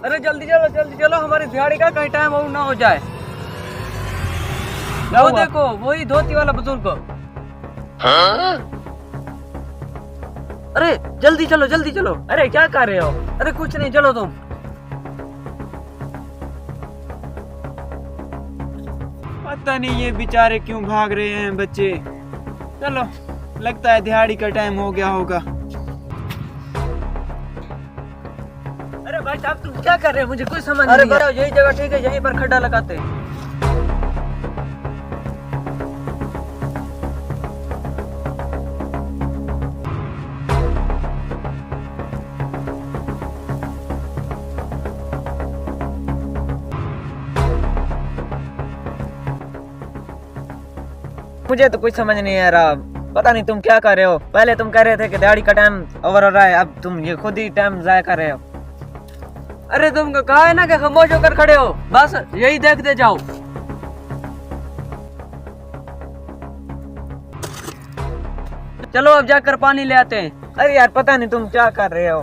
अरे जल्दी चलो हमारी दिहाड़ी का कहीं टाइम और ना हो जाए। वो देखो वही धोती वाला बुजुर्ग। अरे जल्दी चलो। अरे क्या कर रहे हो? अरे कुछ नहीं, चलो तुम। पता नहीं ये बेचारे क्यों भाग रहे हैं बच्चे। चलो, लगता है दिहाड़ी का टाइम हो गया होगा। अरे भाई साहब तुम क्या कर रहे हो, मुझे कोई समझ नहीं। अरे यही जगह ठीक है, यहीं पर खड्डा लगाते हैं। मुझे तो कुछ समझ नहीं आ रहा, पता नहीं तुम क्या कर रहे हो। पहले तुम कह रहे थे कि दिहाड़ी का टाइम ओवर हो रहा है, अब तुम ये खुद ही टाइम जाया कर रहे हो। अरे तुमको कहा है ना कि खामोश होकर खड़े हो, बस यही देखते जाओ। चलो अब जाकर पानी ले आते हैं। अरे यार पता नहीं तुम क्या कर रहे हो।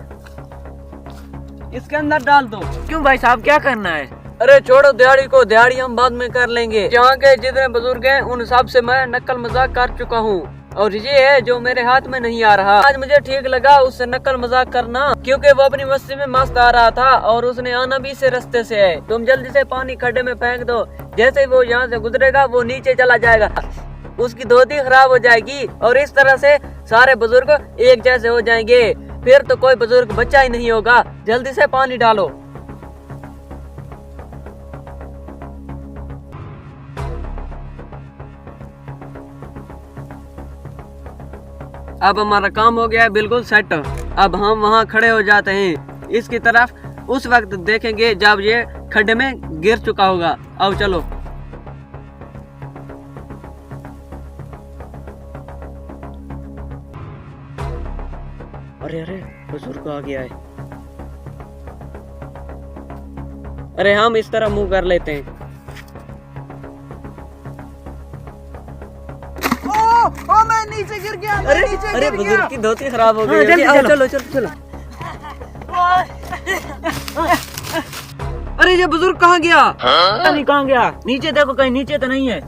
इसके अंदर डाल दो। क्यों भाई साहब, क्या करना है? अरे छोड़ो दिहाड़ी को, दिहाड़ी हम बाद में कर लेंगे। यहाँ के जितने बुजुर्ग हैं उन सब से मैं नकल मजाक कर चुका हूँ, और ये है जो मेरे हाथ में नहीं आ रहा। आज मुझे ठीक लगा उससे नकल मजाक करना, क्योंकि वो अपनी मस्ती में मस्त आ रहा था और उसने आना भी इसी रास्ते से है। तुम जल्दी से पानी खड्डे में फेंक दो, जैसे ही वो यहाँ से गुजरेगा वो नीचे चला जाएगा, उसकी धोती खराब हो जाएगी और इस तरह से सारे बुजुर्ग एक जैसे हो जाएंगे। फिर तो कोई बुजुर्ग बच्चा ही नहीं होगा। जल्दी से पानी डालो। अब हमारा काम हो गया है बिल्कुल सेट। अब हम वहाँ खड़े हो जाते हैं इसकी तरफ, उस वक्त देखेंगे जब ये खड्डे में गिर चुका होगा। अब चलो। अरे बुजुर्ग आ गया है। अरे हम इस तरह मुंह कर लेते हैं। मैं नीचे गिर गया। अरे बुजुर्ग की धोती खराब हो गई। चलो। अरे ये बुजुर्ग कहाँ गया? नहीं कहाँ गया? नीचे देखो, कहीं नीचे तो नहीं है।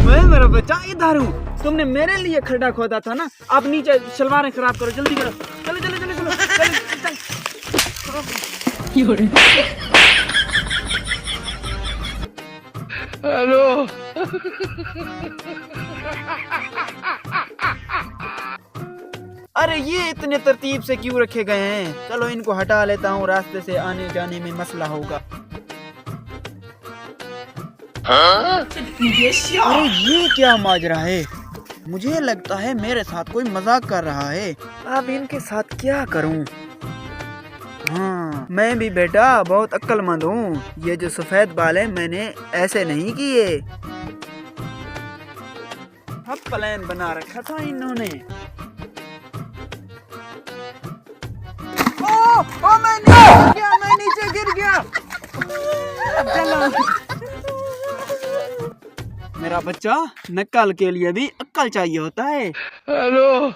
मैं मेरा बच्चा इधर हूँ। तुमने मेरे लिए खड्डा खोदा था ना, अब नीचे शलवारें खराब करो, जल्दी करो। चलो। हेलो। अरे ये इतने तरतीब से क्यों रखे गए हैं? चलो इनको हटा लेता हूँ, रास्ते से आने जाने में मसला होगा। अरे ये क्या माजरा है? मुझे लगता है मेरे साथ कोई मजाक कर रहा है। अब इनके साथ क्या करूं? हाँ, मैं भी बेटा बहुत अक्लमंद हूँ। ये जो सफेद बाल है मैंने ऐसे नहीं किए। अब प्लान बना रखा था इन्होंने। मैं नीचे गिर गया। मेरा बच्चा, नकल के लिए भी अक्ल चाहिए होता है। हेलो।